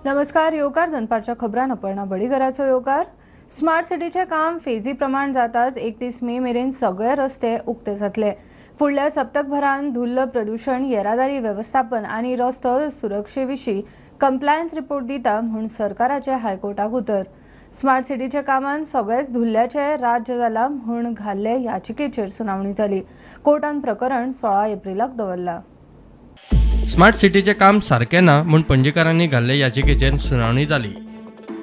नमस्कार. योगार दनपारच्या खबरान अपर्णा बडीगराचो योगार. स्मार्ट सिटीचे काम फेजी प्रमाण जाताच 31 मे मेरेन सगळे रस्ते उक्ते जातले. फुडल्या सप्तकभरान धुल्ल प्रदूषण, येरादारी व्यवस्थापन आणि रस्तो सुरक्षेविशीं कंप्लायन्स रिपोर्ट दिता म्हूण सरकाराचे हायकोर्टाक उतर. स्मार्ट सिटीच्या कामान सगळेच धुल्ल्याचे राज्य जाला म्हूण घाल्ले याचिकेचेर सुनावणी जाली. कोर्टान प्रकरण 16 एप्रिलाक दवरला. स्मार्ट सिटीचे काम सारके ना म्हूण पणजीकारांनी घाल्ले याचिकेचेर सुनावणी जाली.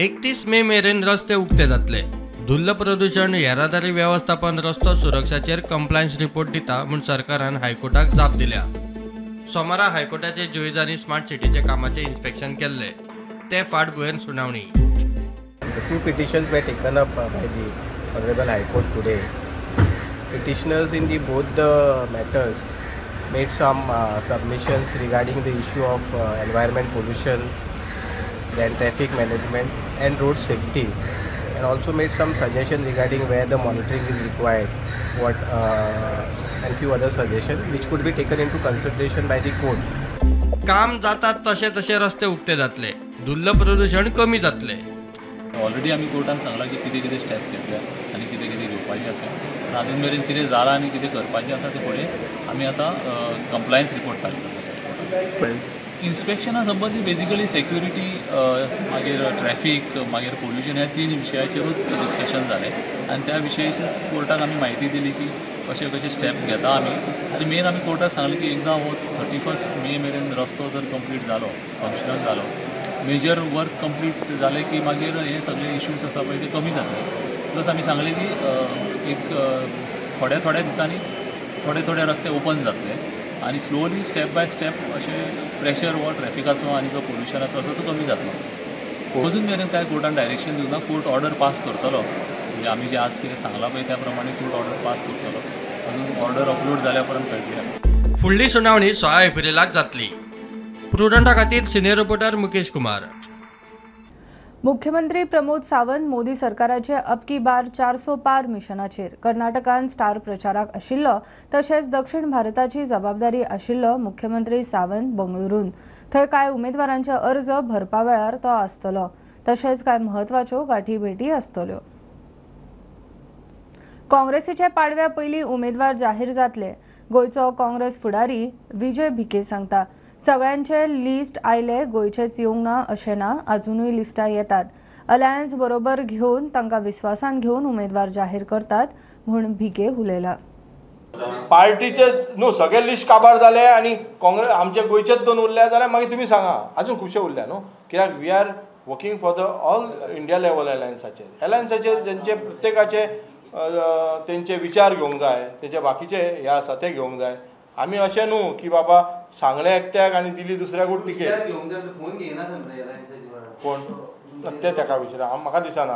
31 मे मेरेन रस्ते उक्ते जातले. धुल्ल प्रदूषण, येरादारी व्यवस्थापन, रस्तो सुरक्षाचेर कंप्लायन्स रिपोर्ट दिता म्हूण सरकारान हायकोर्टाक जाप दिल्या. सोमारा हायकोर्टाचे जॉयजांनी स्मार्ट सिटीचे कामाचे इन्स्पेक्शन केल्ले. ते फाटभुंयेर सुनावणी. The two petitions were taken up by the Honorable High Court today. Petitioners in both the matters made some submissions regarding the issue of environment pollution, then traffic management and road safety, and also made some suggestions regarding where the monitoring is required, and few other suggestions which could be taken into consideration by the court. काम जातात तसे तसे रस्ते उक्ते जातले. धुल्ल प्रदूषण कमी जातले. ऑलरेडी आम्ही कोर्टान सांगला की कितें कितें स्टेप घेतल्या आनी कितें कितें घेवपाचें आसा. अजून मेरेन कितें जालां आनी कितें करपाचें आसा तें फुडें आमी आतां कंप्लायन्स रिपोर्ट फायल करता. इन्स्पेक्शना संबंदी बेजिकली सेक्युरिटी, मागीर ट्रॅफिक, मागीर पोल्युशन ह्या 3 विशयाचेरूच डिस्कशन जालें आनी त्या विशयी कोर्टाक आमी म्हायती दिली की कशे कशे स्टेप घेता आमी. आनी मेन आमी कोर्टाक सांगलें की एकदां हो 31 मे मेरेन रस्तो जर कंप्लीट जालो, फंक्शनल जालो, मेजर वर्क कंप्लीट जालें की मागीर हे सगळे इश्यूज आसा पळय ते कमी जातले. प्लस आमी सांगलें की एक थोड्या दिसांनी थोडे रस्ते ओपन जातले आनी स्लोली स्टेप बाय स्टेप अशें प्रेशर हो ट्रॅफिकाचो आनी जो पोल्युशनाचो आसा तो कमी जातलो. अजून मेरेन काय कोर्टान डायरेक्शन दिवना. कोर्ट ऑर्डर पास करतलो, म्हणजे आमी जे आज कितें सांगलां पळय त्या प्रमाणे कोर्ट ऑर्डर पास करतलो. अजून ऑर्डर अपलोड जाल्या पर्यंत कळटली. फुडली सुनावणी 16 एप्रिलाक जातली. प्रुडंटा खातीर सिनियर रिपोर्टर मुकेश कुमार. मुख्यमंत्री प्रमोद सावंत मोदी सरकाराचे अब की बार 400 पार मिशनाचेर कर्नाटकान स्टार प्रचाराक आशिल्लो. तशेंच दक्षिण भारताची जबाबदारी आशिल्लो मुख्यमंत्री सावंत बंगळुरून. थंय कांय उमेदवारांचे अर्ज भरपा वेळार तो आसतलो. तशेंच कांय म्हत्वाच्यो गाठी भेटी आसतल्यो. काँग्रेसीचे पाडव्या पयलीं उमेदवार जाहीर जातले. गोंयचो काँग्रेस फुडारी विजय भिके सांगता. सगळ्यांचे लिस्ट आयले, गोंयचेच येवंक ना अशें ना. अजुनूय लिस्टां येतात. अलायन्स बरोबर घेवन तांकां विस्वासान घेवन उमेदवार जाहीर करतात म्हूण भिके उलयला. पार्टीचे न्हू सगळे लिस्ट काबार जाले आनी काँग्रेस आमचे गोंयचेच 2 उरले जाल्यार मागीर तुमी सांगा अजून खुबशे उरल्या न्हू. कित्याक we are working for the all India level अलायन्साचेर जेंचे प्रत्येकाचे तेंचे विचार घेवंक जाय, तेचे बाकीचे हे आसा ते घेवंक जाय. आमी अशें न्हू की बाबा सांगले एकट्याक आनी दिली दुसऱ्याकूच टिकेट. कोण ते ताका विचारा, म्हाका दिसना.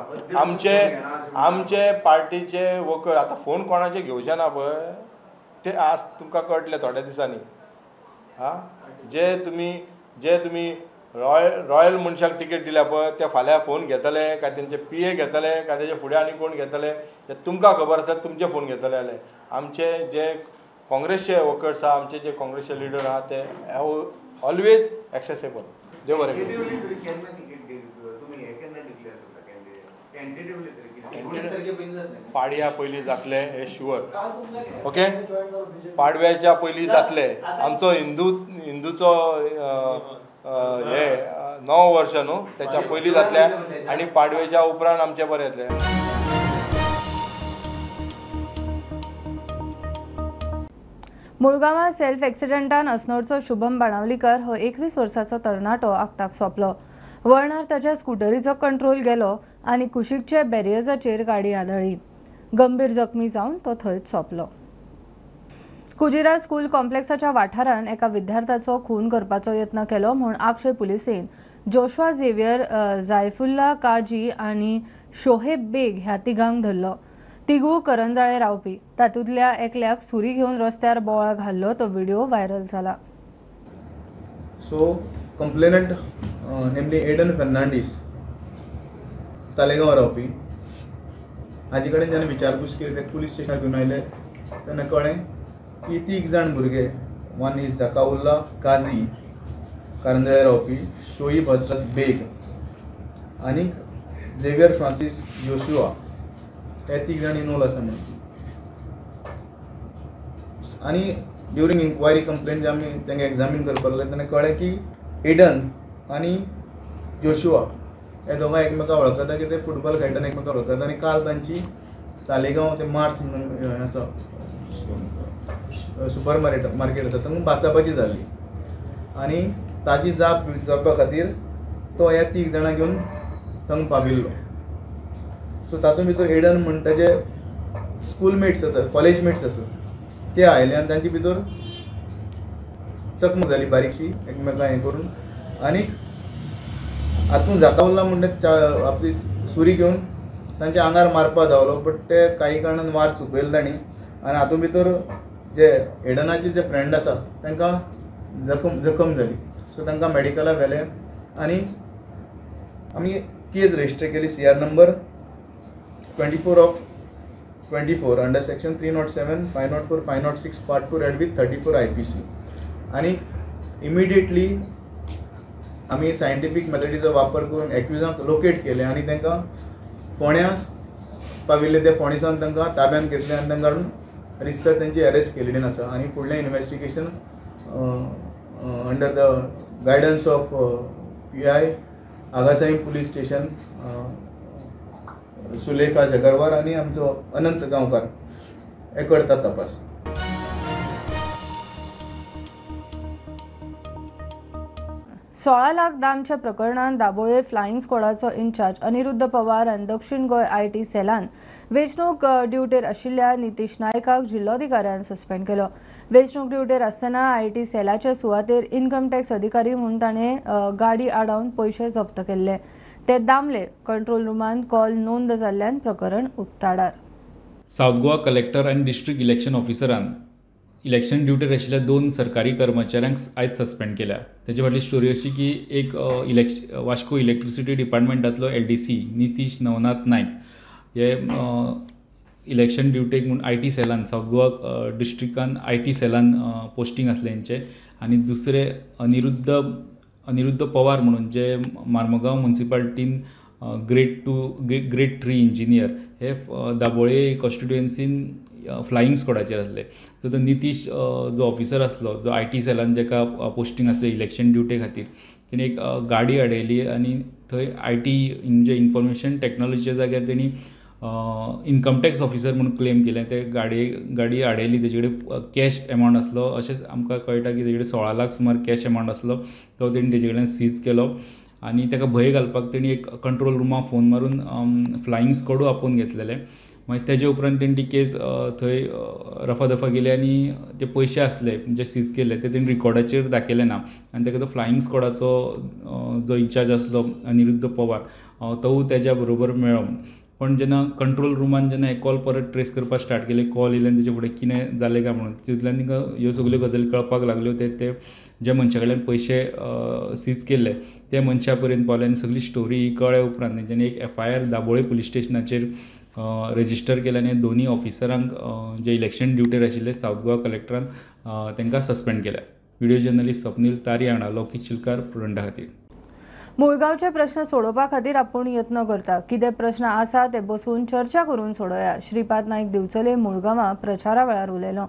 आमचे पार्टीचे वर्कर आतां फोन कोणाचे घेवचे ना पळय ते आज तुमकां कळटले थोड्या दिसांनी. जे तुमी रॉयल मनशाक टिकेट दिल्या पळय ते फाल्यां फोन घेतले काय तेंचे PA घेतले काय तेजे फुडें आनी कोण घेतले ते तुमकां खबर आसा. तुमचे फोन घेतले जाल्यार आमचे जे काँग्रेसचे वर्कर्स आहा, आमचे जे काँग्रेसचे लिडर आहा ते ऑलवेज एक्सेसेबल. देव बरें करूं. पाडव्या पयलीं जातले हे शुअर. ओके, पाडव्याच्या पयलीं जातले. आमचो हिंदूचो हे नवो वर्ष न्हू त्याच्या पयलीं जातले आनी पाडव्याच्या उपरांत आमचे बरें येतले. मुळगांवां सेल्फ एक्सिडेंटान अस्नोडचो शुभम बाणावलीकर हो 21 वर्साचो तरणाटो आगताक सोंपलो. वळणार ताच्या स्कूटरीचो कंट्रोल गेलो आनी कुशीकचे बॅरियर्साचेर गाडी आदळ्ळी. गंभीर जखमी जावन तो थंयच सोंपलो. कुजिरा स्कूल कॉम्प्लेक्साच्या वाठारान एका विद्यार्थ्याचो खून करपाचो यत्न केलो म्हूण आक्षे पुलिसेन जोशवा झेवियर, जायफुल्ला काजी आनी शोहेब बेग ह्या तिगांक धरलो. तिगू करंजाळे रावपी. तातूंतल्या एकल्याक सुरी घेवन रस्त्यार बोवाळ घाल्लो तो व्हिडिओ व्हायरल जाला. सो कंप्लेनंट नेमली एडन फर्नांडीस तालेगांव रावपी हाजे कडेन जेन्ना विचारपूस केली पुलीस स्टेशनार घेवन आयले तेन्ना कळ्ळें की 3 जाण भुरगे, वन इज जकाउल्ला काजी कारंजळे रावपी शोईब हजरत बेग आनी झेवियर फ्रांसीस जोशुआ हे 3 जाण इनवॉल्व आसा म्हणून. आनी ड्युरींग इन्क्वायरी कंप्लेन जे आमी तांकां एग्जामीन करपाक लागले तेन्ना कळ्ळें की एडन आनी जोशुआ हे दोगांय एकमेकां वळखता की ते फुटबॉल खेळटना एकमेकां वळखता. आनी काल तांची तालेगांव ते मार्स म्हणून हें आसा सुपर मार्केट आसा थंय बाचाबाची जाली आनी ताजी जाप विचारपा खातीर तो ह्या 3 जाणां घेवन थंग पाविल्लो. सो तातूंत भितर एडन म्हणटा जे स्कूलमेट्स आसा कॉलेजमेट्स आसा ते आयले आनी तांचे भितर चकमक जाली बारीकशी एकमेकां हें करून. आनी हातूंत जाता उरला म्हणटा आपली सुरी घेवन तांच्या आंगार मारपाक धांवलो बट ते काही कारणान वार चुकयलो तांणी आनी हातूंत भितर जे एडनाचे जे फ्रेंड आसा तांकां जखम जाली. सो तांकां मेडिकलाक व्हेले आनी आमी केस रजिस्टर केली CR number 24/24 under section 307, 504, 506 part 2 red with 34 IPC. आनी इमिडिएटली आमी सायंटिफीक मेथडीचो वापर करून एक्युजांक लोकेट केले आनी तांकां फोंड्या पाविल्ले. ते फोंडेसान तांकां ताब्यांत घेतले आनी तांकां काडून रिसर्च तांची अरेस्ट केलेली आसा आनी फुडलें investigation under the guidance of PI Agassaim police station Sulekha झगरवार आनी आमचो अनंत गांवकार हे करतात तपास. ₹16 लाख दामच्या प्रकरणात दाबोळे फ्लायिंग स्क्वॉडाचो इन्चार्ज अनिरुद्ध पवार आनी दक्षिण गोंय IT सेलान वेंचणूक ड्युटेर आशिल्ल्या नितीश नायकाक जिल्लोधिकाऱ्यान सस्पेंड केलो. वेंचणूक ड्युटेर आसतना IT सेलाचे सुवातेर इन्कम टॅक्स अधिकारी म्हूण ताणें गाडी आडावन पयशे जप्त केल्ले. ते दामले कंट्रोल रुमांत कॉल नोंद जाल्ल्यान प्रकरण उक्ताडार. सावथ गोवा कलेक्टर आनी डिस्ट्रिक्ट इलेक्शन ऑफिसरान इलेक्शन ड्युटीर आशिल्ल्या 2 सरकारी कर्मचाऱ्यांक आयज सस्पेंड केल्या. तेजे फाटली स्टोरी अशी की एक वास्को इलेक्ट्रिसिटी डिपार्टमेंटांतलो LDC नितीश नवनाथ नायक हे इलेक्शन ड्युटेक म्हूण IT सेलान सावथ गोवा डिस्ट्रिक्टान IT सेलान पोस्टींग आसलें हेंचें. आनी दुसरे अनिरुद्ध पवार म्हणून जे मार्मगांव म्युनिसिपालिटीन ग्रेड 3 इंजिनियर हे दाबोळे कॉन्स्टिट्युएन्सीन फ्लायिंग स्क्वॉडाचेर आसले. सो तो नितीश जो ऑफिसर आसलो जो IT सेलान जेका पोस्टींग आसले इलेक्शन ड्युटे खातीर तेणी एक गाडी आडयली आनी थंय IT म्हणजे इन्फॉर्मेशन टॅक्नॉलॉजीच्या जाग्यार तेणी इन्कम टॅक्स ऑफिसर म्हणून क्लेम केलें. ते गाडी आडयली तेजे कडेन कॅश एमावंट आसलो अशेंच आमकां कळटा की तेजे कडेन 16 लाख सुमार कॅश एमावंट आसलो तो तेणी तेजे कडल्यान सीज केलो. आनी ताका भंय घालपाक तेणी एक कंट्रोल रुमाक फोन मारून फ्लायिंग स्क्वॉडू आपोवन घेतलेले. मागीर तेजे उपरांत तेणी ती केस थंय रफादफा केली आनी ते पयशे आसले जे सीज केले ते तेणी रिकॉर्डाचेर दाखयले ना. आनी ताका तो फ्लायिंग स्क्वॉडाचो जो इन्चार्ज आसलो अनिरुद्ध पवार तो तेज्या बरोबर मेळ्ळो. पण जेन्ना कंट्रोल रुमान जेन्ना हे कॉल परत ट्रेस करपाक स्टार्ट केले कॉल येयले आनी तेजे फुडें कितें जालें काय म्हणून तितूंतल्यान तांकां ह्यो सगल्यो गजाली कळपाक लागल्यो. ते ज्या मनशा कडल्यान पयशे सीज केल्ले त्या मनशा पर्यंत पावले आनी सगळी स्टोरी कळ्ळे उपरांत तेंच्यांनी एक FIR दाबोळे पुलीस स्टेशनाचेर रजिस्टर केले आनी दोनी ऑफिसरांक जे इलेक्शन ड्युटीर आशिल्ले सावथ गोवा कलेक्टरान तांकां सस्पेंड केल्या. व्हिडिओ जर्नलिस्ट स्वप्नील तारी हांगा लौकीक चिलकार प्रुडंटा खातीर. मुळगांवचे प्रश्न सोडोवपा खातीर आपूण यत्न करता. कितें प्रश्न आसा ते बसून चर्चा करून सोडोवया. श्रीपाद नायक दिवचले मुळगांवां प्रचारा वेळार उलयलो.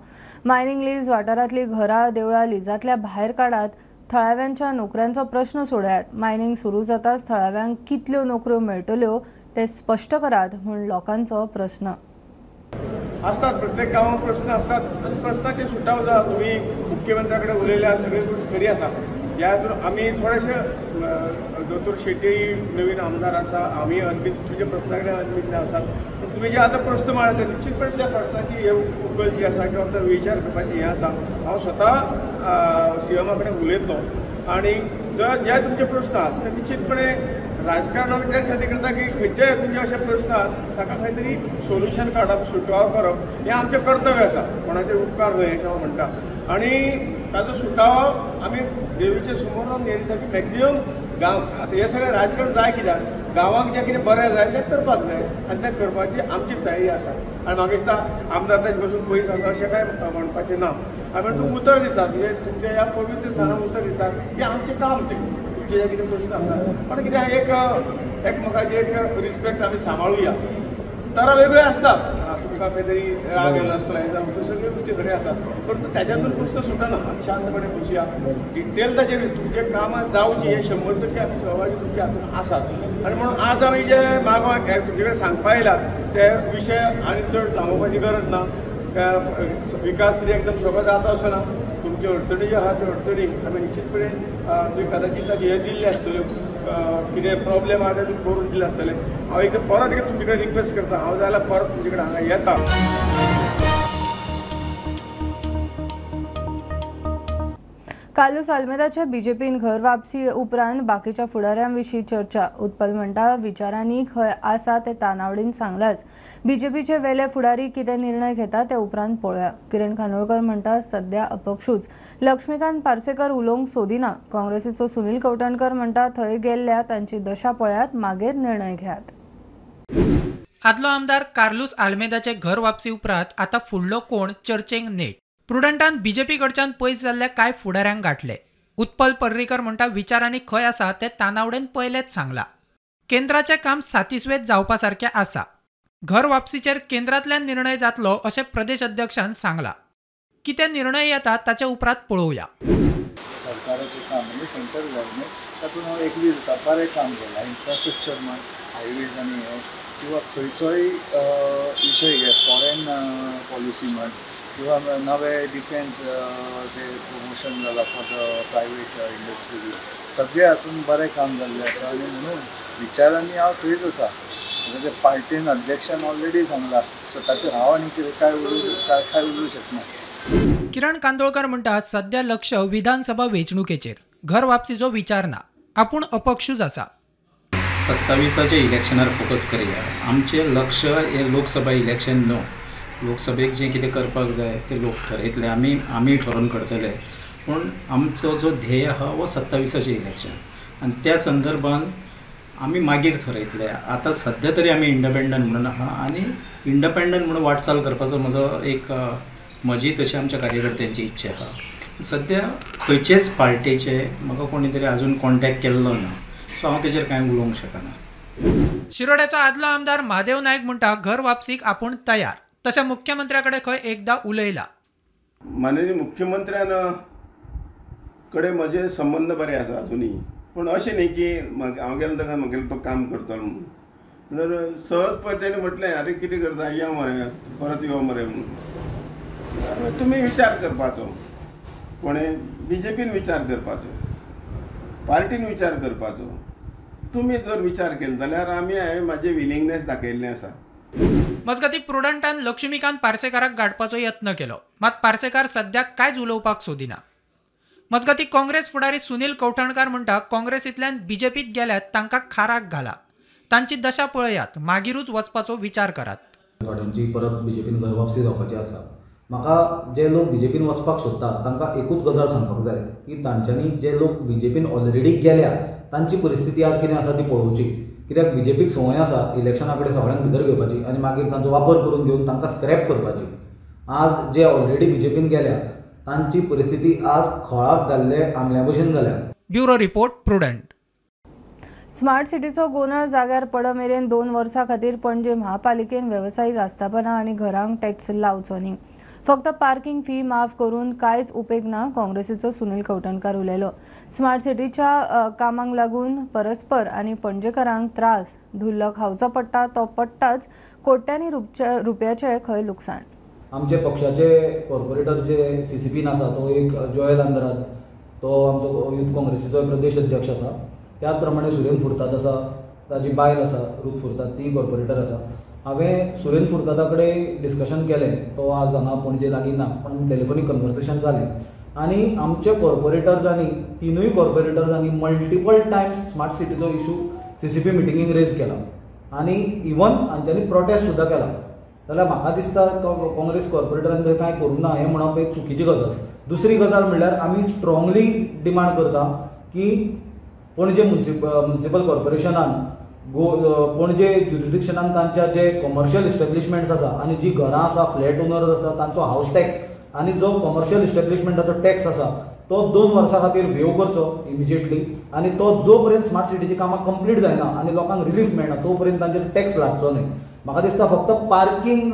मायनिंग लीज वाठारांतलीं घरां देवळां लिजांतल्या भायर काडात. थळाव्यांच्या नोकऱ्यांचो प्रश्न सोडयात. मायनिंग सुरू जाताच थळाव्यांक कितल्यो नोकऱ्यो मेळटल्यो ते स्पश्ट करात म्हूण लोकांचो प्रश्न. असतात प्रत्येक गांवांत प्रश्न असतात आनी प्रश्नाचे सुटाव जा. तुम्ही मुख्यमंत्र्या कडेन उलयल्यात सगळे खरी आसा. ह्या हातूंत आमी थोडेशे दोतोर शेट्टी नवीन आमदार आसा आमी अनभिज्ञ तुजे प्रश्ना कडेन अनभिज्ञ आसात. पूण तुमी जे आतां प्रश्न मारले ते निश्चितपणे त्या प्रश्नाची हे उकल जी आसा किंवा तो विचार करपाची हें आसा. हांव स्वता CMA कडेन उलयतलो आनी जे तुमचे प्रश्न आहात ते निश्चितपणे राजकारणान तेच खातीर करता की खंयचेय तुमचे अशे प्रश्न आहात ताका खंय तरी सोल्युशन काडप सुटावो करप हें आमचें कर्तव्य आसा. कोणाचे उपकार न्हय अशें हांव म्हणटा. आनी ताजो सुटावो आमी देवीचे समोर नेता की मॅक्झिमम गांव आतां हें सगळें राजकारण जाय कित्याक गांवांक जें कितें बरें जाय तें करपाक जाय आनी तें करपाची आमची तयारी आसा. आनी म्हाका दिसता आमदार तशें बसून पयस आसा अशें कांय म्हणपाचें ना. आमी तूं उतर दितात म्हणजे तुमच्या ह्या पवित्र सणाक उतर दितात की आमचें काम तें तुमचे जे कितें प्रश्न आसा पण कितें एक एकमेकाची एक रिस्पेक्ट आमी सांबाळुया तरा वेगळे असतात तुमकां खंय तरी राग येयलो आसतलो हे जावन सगळ्यो गोष्टी खऱ्यो आसात पण त्याच्यातून प्रश्न सुटना शांतपणे बसुया डिटेल ताचेर तुमचे कामां जावची हे 100% आमी सहभागी तुमच्या हातून आसात आनी म्हणून आज आमी जे मागोवा तुमचे कडेन सांगपा येयलात ते विशय आनी चड लांबोवपाची गरज ना विकास कितें एकदम सोबत जाता असो ना तुमच्यो अडचणी ज्यो आहा त्यो अडचणी आमी निश्चितपणे तुमी कदाचित ताचे हे दिल्ले आसतल्यो कितें प्रॉब्लेम आहा ते तुमी करून दिले आसतले हांव एक परत एक तुमचे कडेन रिक्वेस्ट करता हांव जाल्यार परत तुमचे कडेन हांगा येता कालूस आल्मेदाच्या बीजेपीन घर वापसी उपरांत बाकीच्या फुडाऱ्यांविशीं चर्चा उत्पल म्हणटा विचारांनी खंय आसा ते तानावडीन सांगलाच बीजेपीचे वेले फुडारी कितें निर्णय घेता ते उपरांत पळोवया किरण खानोळकर म्हणटा सध्या अपक्षूच लक्ष्मीकांत पार्सेकर उलोवंक सोदिना काँग्रेसीचो सुनील कवठणकर म्हणटा थंय गेल्ल्या तांची दशा पळयात मागीर निर्णय घेयात आदलो आमदार कार्लोस आल्मेदाचे घर वापसी उपरांत आतां फुडलो कोण चर्चेक नेट प्रुडंटान बीजेपी कडच्यान पयस जाल्ल्या कांय फुडाऱ्यांक गाठले उत्पल पर्रीकर म्हणटा विचारांनी खंय आसा ते तानावडेन पयलेच सांगला केंद्राचें काम सातिस्वेत जावपा सारकें आसा घर वापसीचेर केंद्रांतल्यान निर्णय जातलो अशें प्रदेश अध्यक्षान सांगला कितें निर्णय येता ताचे उपरांत पळोवया सरकाराचें काम म्हणजे सेंट्रल गव्हर्नमेंट तातूंत हांव एकली जाता बरें काम केलां इन्फ्रास्ट्रक्चर म्हण हायवेज आनी हे किंवा खंयचोय विशय घे फॉरेन पॉलिसी म्हण किंवा नवे डिफेन्स जे प्रमोशन जाला फॉर द प्रायवेट इंडस्ट्री सगळे हातून बरें काम जाल्लें आसा आनी म्हणून विचारांनी हांव थंयच आसा ते पार्टीन अध्यक्षान ऑलरेडी सांगला सो ताचेर हांव आनी कितें काय उलोवंक शकना किरण कांदोळकर म्हणटा सध्या लक्ष विधानसभा वेंचणुकेचेर घर वापसीचो विचार ना आपूण अपक्षूच आसा 27 इलेक्शनार फोकस करया आमचें लक्ष हे लोकसभा इलेक्शन न्हू लोकसभेक जें कितें करपाक जाय ते लोक ठरयतले आमी ठरोवन करतले पूण आमचो जो ध्येय आहा वो 27 इलेक्शन आनी त्या संदर्भान आमी मागीर ठरयतले आतां सद्या तरी आमी इंडिपेंडंट म्हणून आहा आनी इंडिपेंडंट म्हणून वाटचाल करपाचो म्हजो एक म्हजी तशी आमच्या कार्यकर्त्यांची इच्छा आहा सद्या खंयचेच पार्टीचे म्हाका कोणी तरी आजून कॉन्टॅक्ट केल्लो ना सो हांव तेजेर कांय उलोवंक शकना शिरोड्याचो आदलो आमदार महादेव नायक म्हणटा घर वापसीक आपूण तयार तशें मुख्यमंत्र्या कडेन खंय एकदां उलयला माननीय मुख्यमंत्र्यान कडेन म्हजे संबंद बरे आसा अजुनूय पूण अशें न्ही की हांव गेलो तेका म्हागेलो तो काम करतलो म्हणून सहजपणे तेणें म्हटलें अरे कितें करता या मरे परत यो मरे म्हणून तुमी विचार करपाचो कोणें BJPन विचार करपाचो पार्टीन विचार करपाचो तुमी जर विचार केलो जाल्यार आमी हांवें म्हाजें विलिंगनेस दाखयल्लें आसा मजगती प्रुडंटान लक्ष्मीकांत पार्सेकाराक गाठपाचो यत्न केलो मात पार्सेकार सद्याक कांयच उलोवपाक सोदिना मजगती काँग्रेस फुडारी सुनील कवठणकार म्हणटा काँग्रेसींतल्यान BJPत गेल्यात तांकां खाराक घाला तांची दशा पळयात मागीरूच वचपाचो विचार करात थोड्यांची परत BJPन घर वापसी जावपाची आसा म्हाका जे लोक BJPन वचपाक सोदतात तांकां एकूच गजाल सांगपाक जाय की तांच्यांनी जे लोक BJPन ऑलरेडी गेल्या तांची परिस्थिती आज कितें आसा ती पळोवची कित्याक BJPक संवय आसा इलेक्शना कडेन सगळ्यांक भितर घेवपाची आनी मागीर तांचो वापर करून घेवन तांकां स्क्रॅप करपाची आज जे ऑलरेडी BJPन गेल्या तांची परिस्थिती आज खळाक घाल्ले आमल्या भशेन जाल्या ब्युरो रिपोर्ट प्रुडंट स्मार्ट सिटीचो गोंधळ जाग्यार पड मेरेन 2 वर्सां खातीर पणजे महापालिकेन वेवसायीक आस्थापनां आनी घरांक टॅक्स लावचो न्ही फक्त पार्किंग फी माफ करून कांयच उपेग ना काँग्रेसीचो सुनील कवठणकार उलयलो स्मार्ट सिटीच्या कामांक लागून परस्पर आनी पणजेकारांक त्रास धुल्लो खावचो पडटा तो पडटाच कोट्यांनी रुपयाचे खंय लुकसाण आमचे पक्षाचे कॉर्पोरेटर जे CCPन आसा तो एक जॉयल आंध्रात तो आमचो यूथ काँग्रेसीचो प्रदेश अध्यक्ष आसा त्याच प्रमाणे सुरेन फुर्तात आसा ताजी बायल आसा रूथ फुर्तात ती कॉर्पोरेटर आसा हांवें सुरेन फुर्तादा कडेन डिस्कशन केलें तो आज हांगा पणजे लागीं ना पण टेलिफोनीक कन्वर्सेशन जालें आनी आमचे कॉर्पोरेटर्सांनी तिनूय कॉर्पोरेटर्सांनी मल्टिपल टायम्स स्मार्ट सिटीचो इशू CCP मिटिंगेक रेज केला आनी इवन हांच्यांनी प्रोटेस्ट सुद्दां केला जाल्यार म्हाका दिसता काँग्रेस कॉर्पोरेटरान थंय कांय करूंक ना हें म्हणप एक चुकीची गजाल दुसरी गजाल म्हणल्यार आमी स्ट्रॉंगली डिमांड करता की पणजे म्युनिसिपल कॉर्पोरेशनान पणजे ज्युरिडिक्शनान तांच्या जे कमर्शियल इस्टॅब्लिशमेंट्स आसा आनी जी घरां आसा फ्लॅट ओनर्स आसा तांचो हावस टॅक्स आनी जो कमर्शियल इस्टॅब्लिशमेंटाचो टॅक्स आसा तो 2 वर्सां खातीर वेव करचो इमिजिएटली आनी तो जो पर्यंत स्मार्ट सिटीची कामां कंप्लीट जायना आनी लोकांक रिलीफ मेळना तो पर्यंत तांचेर टॅक्स लागचो न्हय. म्हाका दिसता फक्त पार्किंग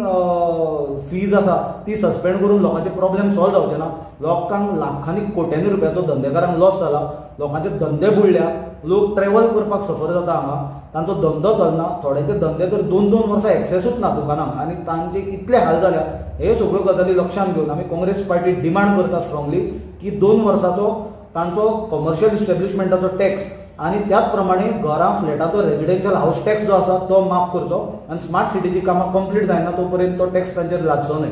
फीज आसा ती सस्पेंड करून लोकांचे प्रॉब्लेम सॉल्व जावचे ना. लोकांक लाखांनी कोट्यांनी रुपयाचो धंदेकारांक लॉस जाला, लोकांचे धंदे बुडल्या, लोक ट्रॅव्हल करपाक सफर जाता हांगा, तांचो धंदो चलना, थोड्याचे धंदे तर 2-2 वर्सां एक्सेसूच ना दुकानांक आनी तांचे इतले हाल जाल्या. हे सगळ्यो गजाली लक्षांत घेवन आमी काँग्रेस पार्टी डिमांड करता स्ट्रॉंगली की 2 वर्सांचो तांचो कमर्शियल इस्टॅब्लिशमेंटाचो टॅक्स आनी त्याच प्रमाणे घरां फ्लॅटाचो रेजिडेन्शियल हाऊस टॅक्स जो आसा तो माफ करचो आनी स्मार्ट सिटीची कामां कंप्लीट जायना तो पर्यंत तो टॅक्स तांचेर लागचो न्हय.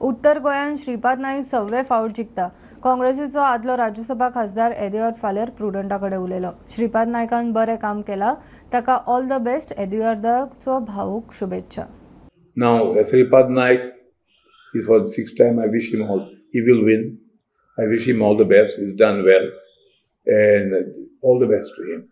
उत्तर गोंयांत श्रीपाद नाईक 6वें फावट जिखता. काँग्रेसीचो आदलो राज्यसभा खासदार एद्युआर्द फाल्यार प्रुडंटा कडेन उलयलो. श्रीपाद नायकान बरें काम केलां, ताका ऑल द बेस्ट. एद्युआर्दाचो भावूक शुभेच्छा. Now, Sripad Naik is for the 6th time. I wish him all. He will win. I wish him all the best. He's done well, and all the best to him.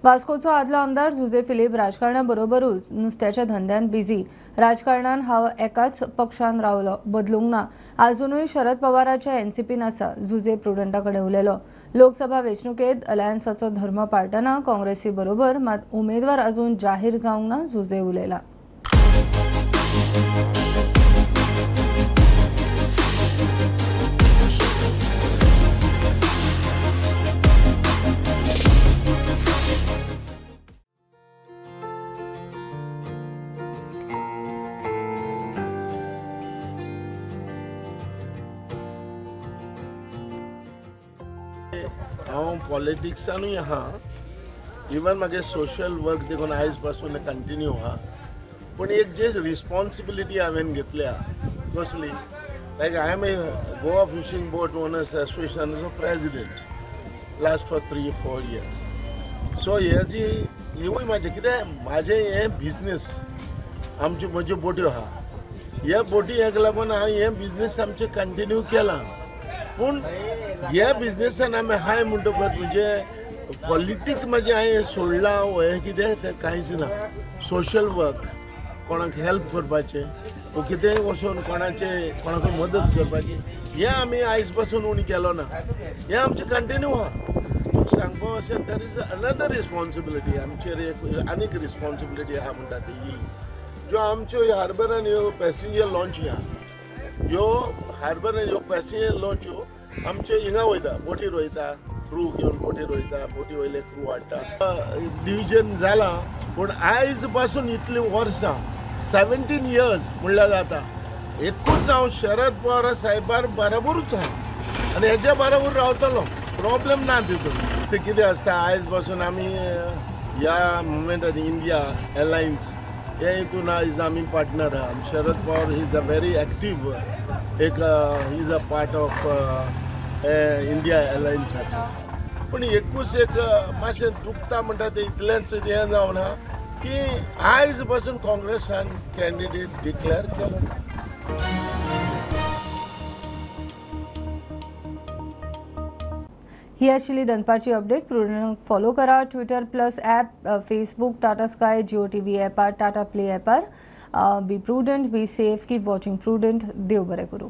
वास्कोचो आदलो आमदार Jose Philip राजकारणाबरोबरूच नुस्त्याच्या धंद्यान busy. राजकारणान हांव एकाच पक्षान रावलो, बदलूंक ना. आजुनूय शरद पवाराच्या एनसीपीन आसा. जुजे प्रुडंटा कडेन उलयलो. लोकसभा वेंचणुकेंत अलायन्साचो धर्म पाळटना काँग्रेसी बरोबर, मात उमेदवार अजून जाहीर जावंक ना, जुजे उलयला. हांव पॉलिटिक्सानूय आहा, इवन म्हागे सोशल वर्क देखून आयज पासून कंटिन्यू आहा. पूण एक जे रिस्पॉन्सिबिलिटी हांवें घेतल्या कसली, like I M A Goa fishing boat owners एसोसिएशनाचो president last for 3-4 years. So हेजी हिवूय म्हाजें कितें म्हाजें हें बिजनेस, आमच्यो म्हज्यो बोट्यो आहा, ह्या बोटीक लागून हांवें हें बिजनेस आमचें कंटिन्यू केलां. पूण ह्या बिजनेसान आमी हाय म्हणटकच म्हणजे पॉलिटीक म्हाजें हांवें सोडलां हें कितें तें कांयच ना. सोशल वर्क, कोणाक हेल्प करपाचें वो कितेंय वचून कोणाक मदत करपाची, हें आमी आयज पासून उणी केलो ना. हें आमचें कंटिन्यू आहा. तुका सांगपा अशें दॅर इज अनदर रिस्पॉन्सिबिलिटी, आमचेर एक आनीक रिस्पॉन्सिबिलिटी आहा म्हणटा ती ही, ज्यो आमच्यो हार्बरान ह्यो पॅसेंजर लॉन्च ह्या, ह्यो हार्बरान ह्यो पॅसेंजर लॉन्च ह्यो आमचे हिंगा वयता, बोटीर वयता, क्रू घेवन बोटीर वयता, बोटी वयले क्रू हाडटा. डिविजन जालां, पूण आयज पासून इतलीं वर्सां 17 years म्हणल्यार जाता, एकूच हांव शरद पवार साहेबार बरोबरूच आहा आनी हेच्या बरोबर रावतलो. प्रॉब्लेम ना तितून. से कितें आसता आयज पासून आमी ह्या मुवमेंटान इंडिया एलायन्स हे हितून आयज आमी पार्टनर आहा. Sharad Pawar he is a very active, एक he is a part of India एलायन्साचो. पूण एकूच एक मातशें दुखता म्हणटा तें इतलेंच हें जावन आहा की आयज पासून काँग्रेसान कॅन्डिडेट डिक्लेअर केलो ना. ही आशिल्ली दनपारची अपडेट. प्रुडंट फॉलो करा Twitter plus app, Facebook, Tata Sky, Jio TV ॲपार, टाटा प्ले ॲपार. Be Prudent, be safe, keep watching Prudent. देव बरें करूं.